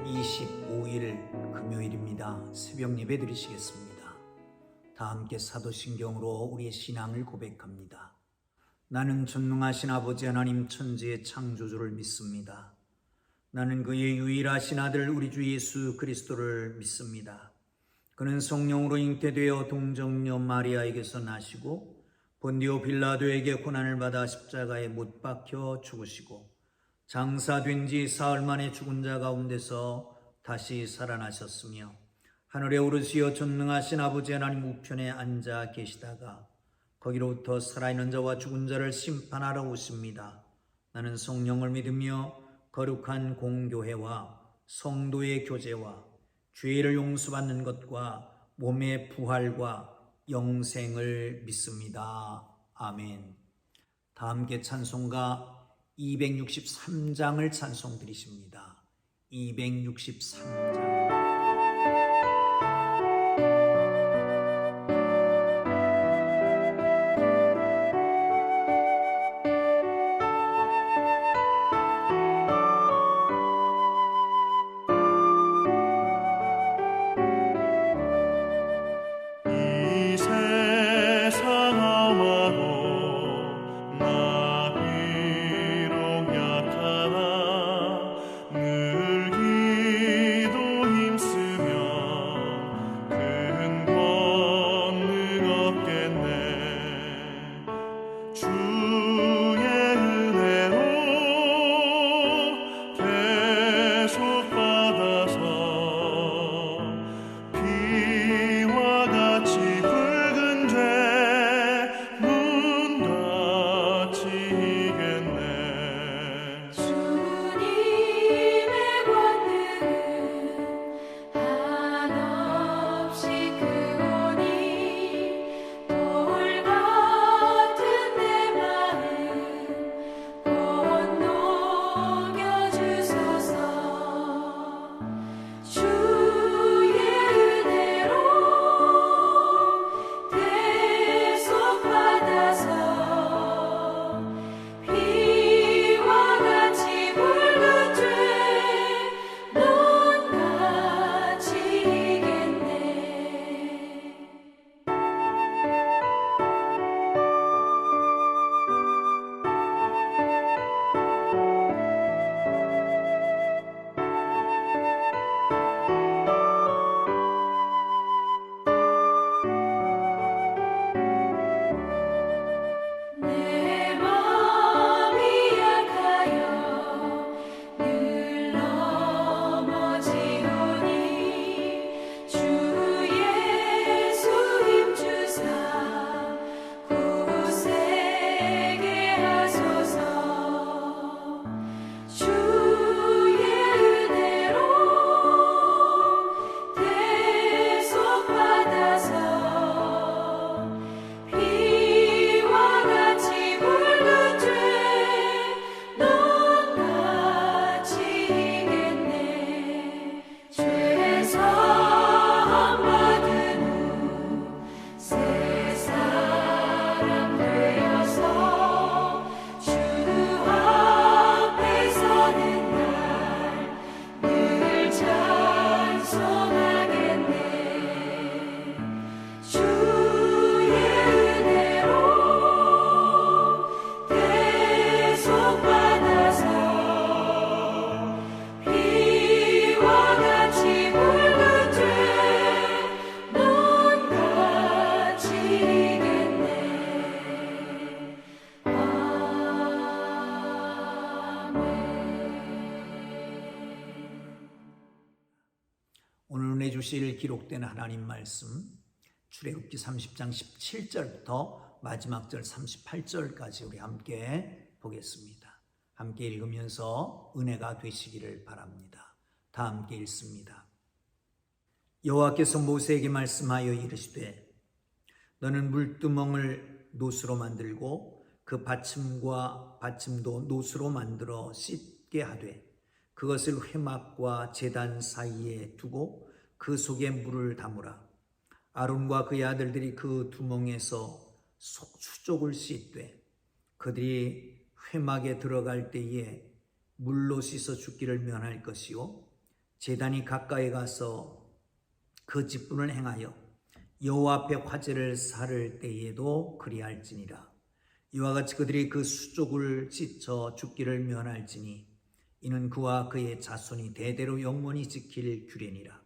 10월 25일 금요일입니다. 새벽 예배 드리시겠습니다. 다 함께 사도신경으로 우리의 신앙을 고백합니다. 나는 전능하신 아버지 하나님 천지의 창조주를 믿습니다. 나는 그의 유일하신 아들 우리 주 예수 그리스도를 믿습니다. 그는 성령으로 잉태되어 동정녀 마리아에게서 나시고 본디오 빌라도에게 고난을 받아 십자가에 못 박혀 죽으시고 장사된 지 사흘 만에 죽은 자 가운데서 다시 살아나셨으며 하늘에 오르시어 전능하신 아버지 하나님 우편에 앉아 계시다가 거기로부터 살아있는 자와 죽은 자를 심판하러 오십니다. 나는 성령을 믿으며 거룩한 공교회와 성도의 교제와 죄를 용서받는 것과 몸의 부활과 영생을 믿습니다. 아멘. 다 함께 찬송가 263장을 찬송 드리십니다. 263장. 오늘 은혜 주실 기록된 하나님 말씀 출애굽기 30장 17절부터 마지막 절 38절까지 우리 함께 보겠습니다. 함께 읽으면서 은혜가 되시기를 바랍니다. 다 함께 읽습니다. 여호와께서 모세에게 말씀하여 이르시되 너는 물두멍을 노수로 만들고 그 받침과 받침도 노수로 만들어 씻게 하되 그것을 회막과 제단 사이에 두고 그 속에 물을 담으라. 아론과 그의 아들들이 그 두멍에서 속수족을 씻되 그들이 회막에 들어갈 때에 물로 씻어 죽기를 면할 것이요 제단이 가까이 가서 그 직분을 행하여 여호와 앞에 화제를 살을 때에도 그리할지니라. 이와 같이 그들이 그 수족을 찢어 죽기를 면할지니 이는 그와 그의 자손이 대대로 영원히 지킬 규례니라.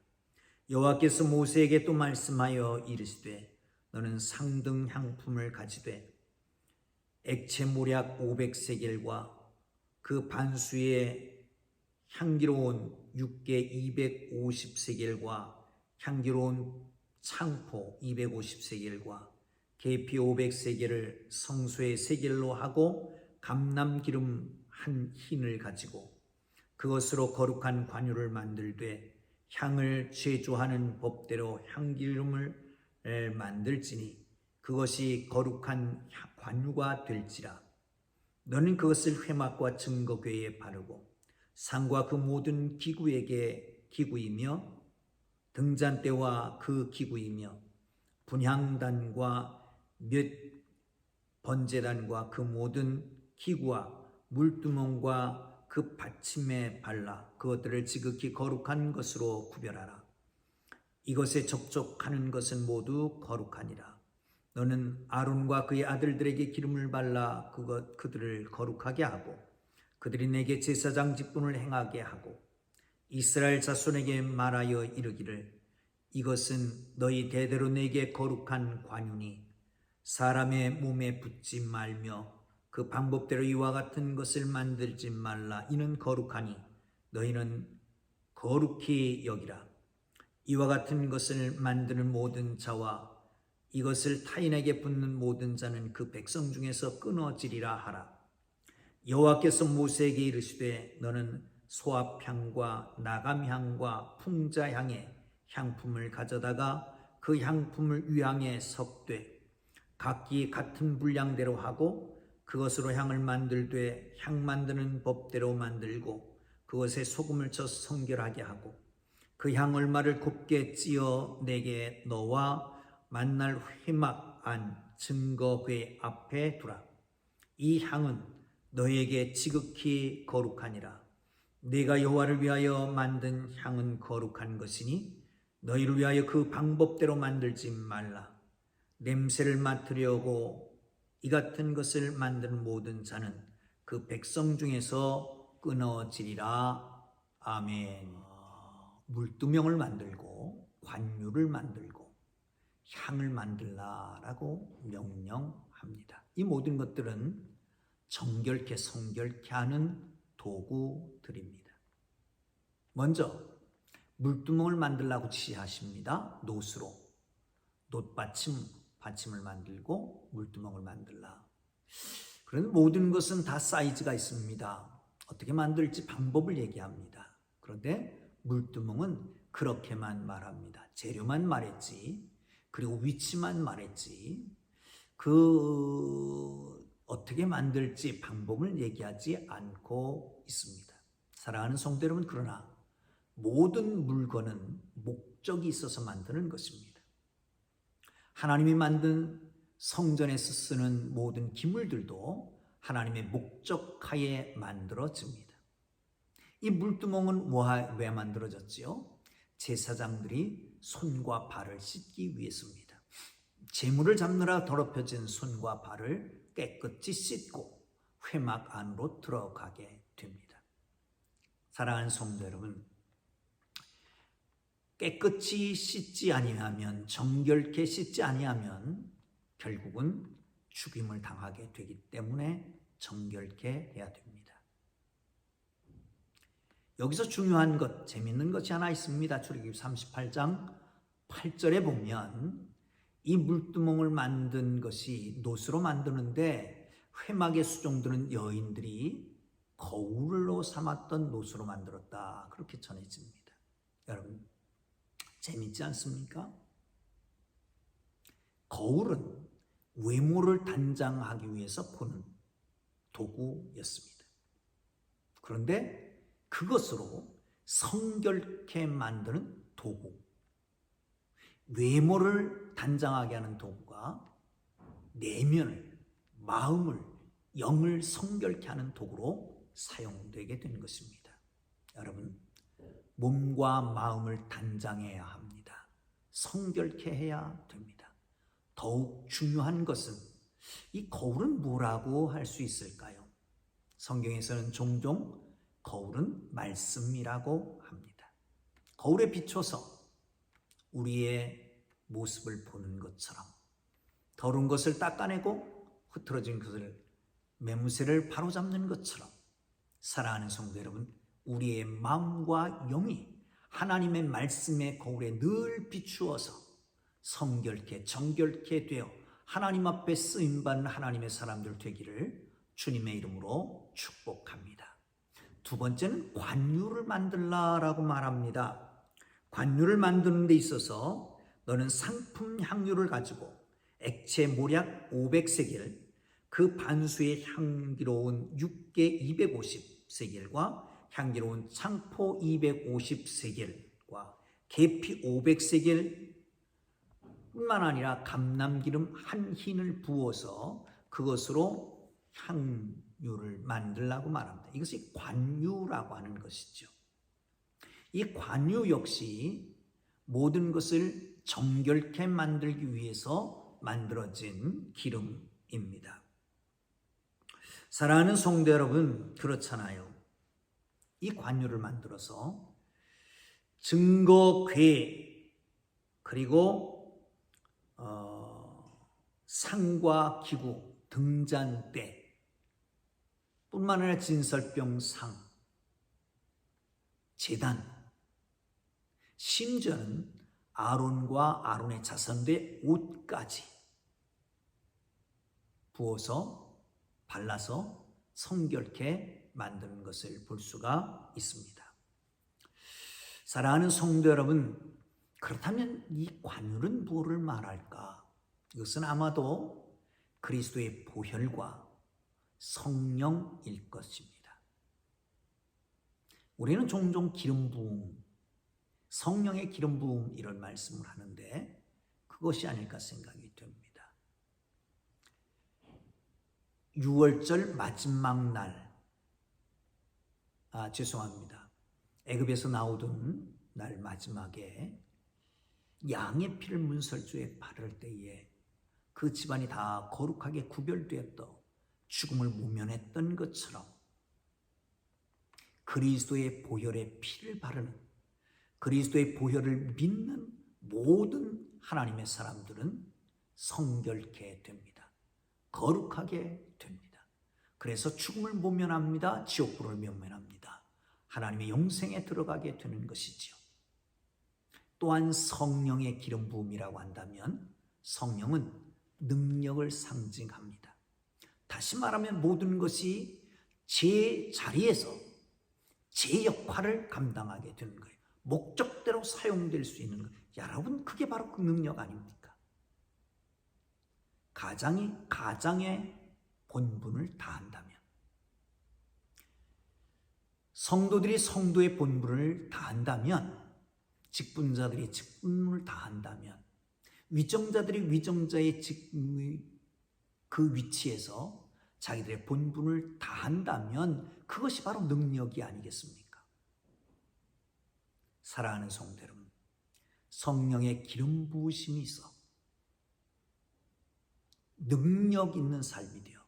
여호와께서 모세에게 또 말씀하여 이르시되 너는 상등 향품을 가지되 액체 모략 500세겔과 그 반수의 향기로운 육개 250세겔과 향기로운 창포 250세겔과 계피 500세겔을 성소의 세겔로 하고 감람기름 한 흰을 가지고 그것으로 거룩한 관유를 만들되 향을 제조하는 법대로 향기름을 만들지니 그것이 거룩한 관유가 될지라. 너는 그것을 회막과 증거궤에 바르고 상과 그 모든 기구이며 등잔대와 그 기구이며 분향단과 몇 번제단과 그 모든 기구와 물두멍과 그 받침에 발라 그것들을 지극히 거룩한 것으로 구별하라. 이것에 접촉하는 것은 모두 거룩하니라. 너는 아론과 그의 아들들에게 기름을 발라 그들을 거룩하게 하고 그들이 내게 제사장 직분을 행하게 하고 이스라엘 자손에게 말하여 이르기를 이것은 너희 대대로 내게 거룩한 관유니 사람의 몸에 붙지 말며 그 방법대로 이와 같은 것을 만들지 말라. 이는 거룩하니 너희는 거룩히 여기라. 이와 같은 것을 만드는 모든 자와 이것을 타인에게 붙는 모든 자는 그 백성 중에서 끊어지리라 하라. 여호와께서 모세에게 이르시되 너는 소합향과 나감향과 풍자향의 향품을 가져다가 그 향품을 위향에 섞되 각기 같은 분량대로 하고 그것으로 향을 만들되 향 만드는 법대로 만들고 그것에 소금을 쳐 성결하게 하고 그 향 얼마를 곱게 찌어 내게 너와 만날 회막 안 증거궤 앞에 두라. 이 향은 너에게 지극히 거룩하니라. 네가 여호와를 위하여 만든 향은 거룩한 것이니 너희를 위하여 그 방법대로 만들지 말라. 냄새를 맡으려고 이 같은 것을 만드는 모든 자는 그 백성 중에서 끊어지리라. 아멘. 물두멍을 만들고 관유를 만들고 향을 만들라라고 명령합니다. 이 모든 것들은 정결케 성결케 하는 도구들입니다. 먼저 물두멍을 만들라고 지시하십니다. 놋으로 받침을 만들고 물두멍을 만들라. 그런데 모든 것은 다 사이즈가 있습니다. 어떻게 만들지 방법을 얘기합니다. 그런데 물두멍은 그렇게만 말합니다. 재료만 말했지 그리고 위치만 말했지 어떻게 만들지 방법을 얘기하지 않고 있습니다. 사랑하는 성도 여러분, 그러나 모든 물건은 목적이 있어서 만드는 것입니다. 하나님이 만든 성전에서 쓰는 모든 기물들도 하나님의 목적하에 만들어집니다. 이 물두멍은 왜 만들어졌지요? 제사장들이 손과 발을 씻기 위해서입니다. 제물을 잡느라 더럽혀진 손과 발을 깨끗이 씻고 회막 안으로 들어가게 됩니다. 사랑하는 성도 여러분, 깨끗이 씻지 아니하면, 정결케 씻지 아니하면 결국은 죽임을 당하게 되기 때문에 정결케 해야 됩니다. 여기서 중요한 것, 재밌는 것이 하나 있습니다. 출애굽기 38장 8절에 보면 이 물두멍을 만든 것이 놋으로 만드는데 회막에 수종드는 여인들이 거울로 삼았던 놋으로 만들었다. 그렇게 전해집니다. 여러분, 재밌지 않습니까? 거울은 외모를 단장하기 위해서 보는 도구였습니다. 그런데 그것으로 성결케 만드는 도구, 외모를 단장하게 하는 도구가 내면을, 마음을, 영을 성결케 하는 도구로 사용되게 된 것입니다. 여러분, 몸과 마음을 단장해야 합니다. 성결케 해야 됩니다. 더욱 중요한 것은 이 거울은 뭐라고 할 수 있을까요? 성경에서는 종종 거울은 말씀이라고 합니다. 거울에 비춰서 우리의 모습을 보는 것처럼 더러운 것을 닦아내고 흐트러진 것을 매무새를 바로잡는 것처럼 사랑하는 성도 여러분, 우리의 마음과 영이 하나님의 말씀의 거울에 늘 비추어서 성결케 정결케 되어 하나님 앞에 쓰임받는 하나님의 사람들 되기를 주님의 이름으로 축복합니다. 두 번째는 관유를 만들라라고 말합니다. 관유를 만드는 데 있어서 너는 상품 향유를 가지고 액체 모략 500세겔, 그 반수의 향기로운 육개 250세겔과 향기로운 창포 250세겔과 계피 500세겔 뿐만 아니라 감람기름 한 흰을 부어서 그것으로 향유를 만들라고 말합니다. 이것이 관유라고 하는 것이죠. 이 관유 역시 모든 것을 정결케 만들기 위해서 만들어진 기름입니다. 사랑하는 성도 여러분, 그렇잖아요. 이 관유를 만들어서 증거궤 그리고 상과 기구, 등잔대 뿐만 아니라 진설병상, 제단, 심지어는 아론과 아론의 자손들의 옷까지 부어서 발라서 성결케 만드는 것을 볼 수가 있습니다. 사랑하는 성도 여러분, 그렇다면 이 관유는 무엇을 말할까? 이것은 아마도 그리스도의 보혈과 성령일 것입니다. 우리는 종종 기름 부음, 성령의 기름 부음 이런 말씀을 하는데 그것이 아닐까 생각이 됩니다. 6월절 마지막 날, 죄송합니다. 애굽에서 나오던 날 마지막에 양의 피를 문설주에 바를 때에 그 집안이 다 거룩하게 구별되었던 죽음을 모면했던 것처럼 그리스도의 보혈의 피를 바르는, 그리스도의 보혈을 믿는 모든 하나님의 사람들은 성결케 됩니다. 거룩하게 됩니다. 그래서 죽음을 모면합니다. 지옥불을 모면합니다. 하나님의 영생에 들어가게 되는 것이지요. 또한 성령의 기름 부음이라고 한다면 성령은 능력을 상징합니다. 다시 말하면 모든 것이 제 자리에서 제 역할을 감당하게 되는 거예요. 목적대로 사용될 수 있는 거예요. 여러분, 그게 바로 그 능력 아닙니까? 가장의 본분을 다한다면, 성도들이 성도의 본분을 다한다면, 직분자들이 직분을 다한다면, 위정자들이 위정자의 그 위치에서 자기들의 본분을 다한다면 그것이 바로 능력이 아니겠습니까? 사랑하는 성도 여러분, 성령의 기름 부으심이 있어 능력 있는 삶이 되어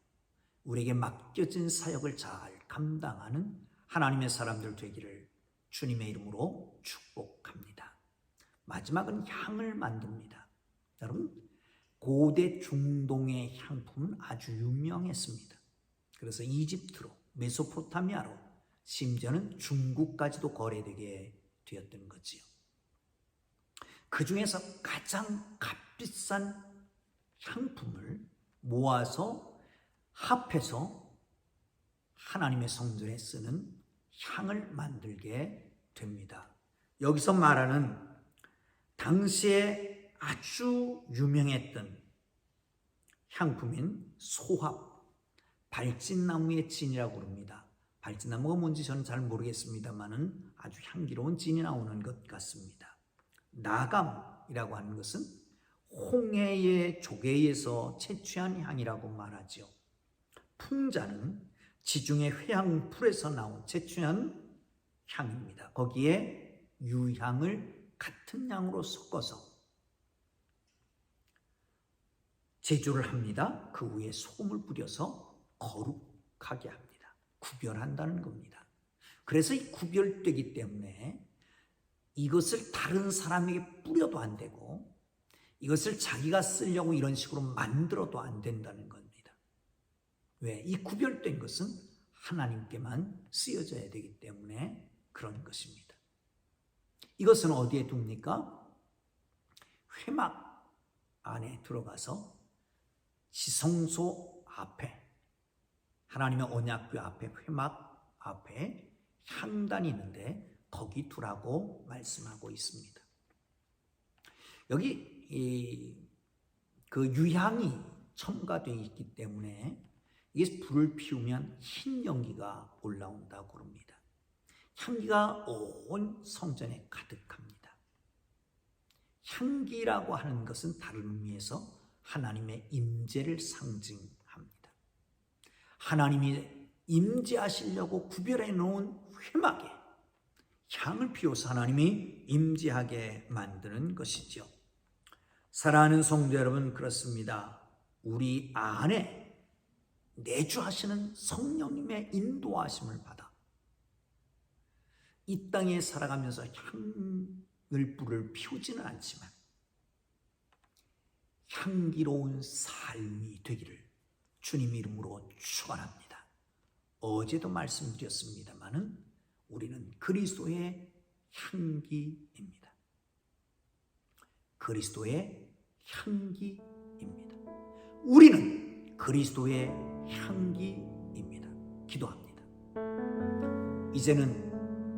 우리에게 맡겨진 사역을 잘 감당하는 하나님의 사람들 되기를 주님의 이름으로 축복합니다. 마지막은 향을 만듭니다. 여러분, 고대 중동의 향품은 아주 유명했습니다. 그래서 이집트로, 메소포타미아로, 심지어는 중국까지도 거래되게 되었던 거지요. 그 중에서 가장 값비싼 향품을 모아서 합해서 하나님의 성전에 쓰는 향을 만들게 됩니다. 여기서 말하는 당시에 아주 유명했던 향품인 소합, 발진나무의 진이라고 부릅니다. 발진나무가 뭔지 저는 잘 모르겠습니다만은 아주 향기로운 진이 나오는 것 같습니다. 나감이라고 하는 것은 홍해의 조개에서 채취한 향이라고 말하죠. 풍자는 지중해 회양풀에서 나온 채취한 향입니다. 거기에 유향을 같은 양으로 섞어서 제조를 합니다. 그 위에 소금을 뿌려서 거룩하게 합니다. 구별한다는 겁니다. 그래서 이 구별되기 때문에 이것을 다른 사람에게 뿌려도 안 되고 이것을 자기가 쓰려고 이런 식으로 만들어도 안 된다는 겁니다. 왜? 이 구별된 것은 하나님께만 쓰여져야 되기 때문에 그런 것입니다. 이것은 어디에 둡니까? 회막 안에 들어가서 지성소 앞에, 하나님의 언약궤 앞에, 회막 앞에 향단이 있는데 거기 두라고 말씀하고 있습니다. 여기 그 유향이 첨가되어 있기 때문에 이게 불을 피우면 흰 연기가 올라온다고 그럽니다. 향기가 온 성전에 가득합니다. 향기라고 하는 것은 다른 의미에서 하나님의 임재를 상징합니다. 하나님이 임재하시려고 구별해 놓은 회막에 향을 피워서 하나님이 임재하게 만드는 것이죠. 사랑하는 성도 여러분, 그렇습니다. 우리 안에 내주하시는 성령님의 인도하심을 받아 이 땅에 살아가면서 향을 불을 피우지는 않지만 향기로운 삶이 되기를 주님 이름으로 축원합니다. 어제도 말씀드렸습니다마는 우리는 그리스도의 향기입니다. 그리스도의 향기입니다. 우리는 그리스도의 향기입니다. 기도합니다. 이제는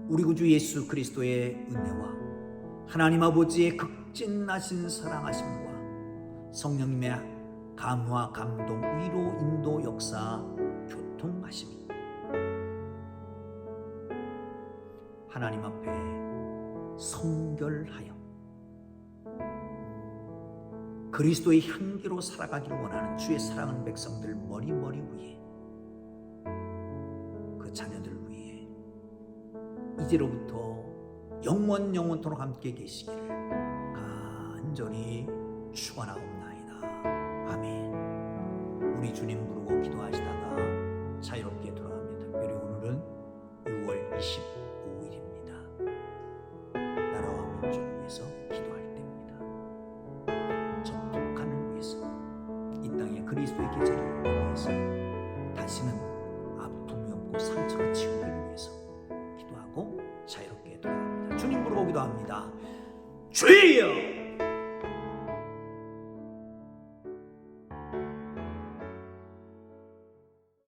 우리 구주 예수 그리스도의 은혜와 하나님 아버지의 극진하신 사랑하심과 성령님의 감화, 감동, 위로, 인도, 역사, 교통하심이 하나님 앞에 성결하여 그리스도의 향기로 살아가기를 원하는 주의 사랑하는 백성들 머리 위에, 그 자녀들 위에 이제로부터 영원토록 함께 계시기를 간절히 축원하옵나이다. 아멘. 우리 주님 부르고 기도하시다가 자유롭게 돌아갑니다. 특별히 오늘은 6월 25일입니다. 나라와 민족을 위해서 기도할 때입니다. 전 북한을 위해서, 이 땅에 그리스도의 계절을 위해서, 다시는 아픔이 없고 상처가 치유되기 위해서 기도하고 자유롭게 돌아갑니다. 주님 부르고 기도합니다. 주여!